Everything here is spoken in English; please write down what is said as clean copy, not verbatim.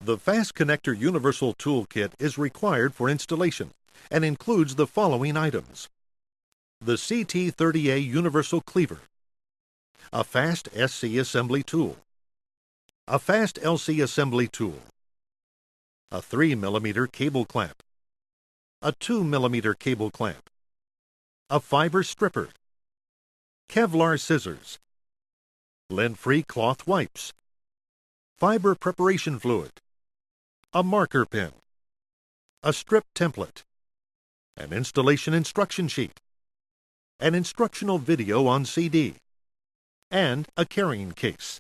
The Fast Connector Universal Toolkit is required for installation and includes the following items: the CT30A Universal Cleaver, a Fast ST assembly tool, a Fast LC assembly tool, a 3mm cable clamp, a 2mm cable clamp, a fiber stripper, Kevlar scissors, lint-free cloth wipes, fiber preparation fluid, a marker pen, a strip template, an installation instruction sheet, an instructional video on CD, and a carrying case.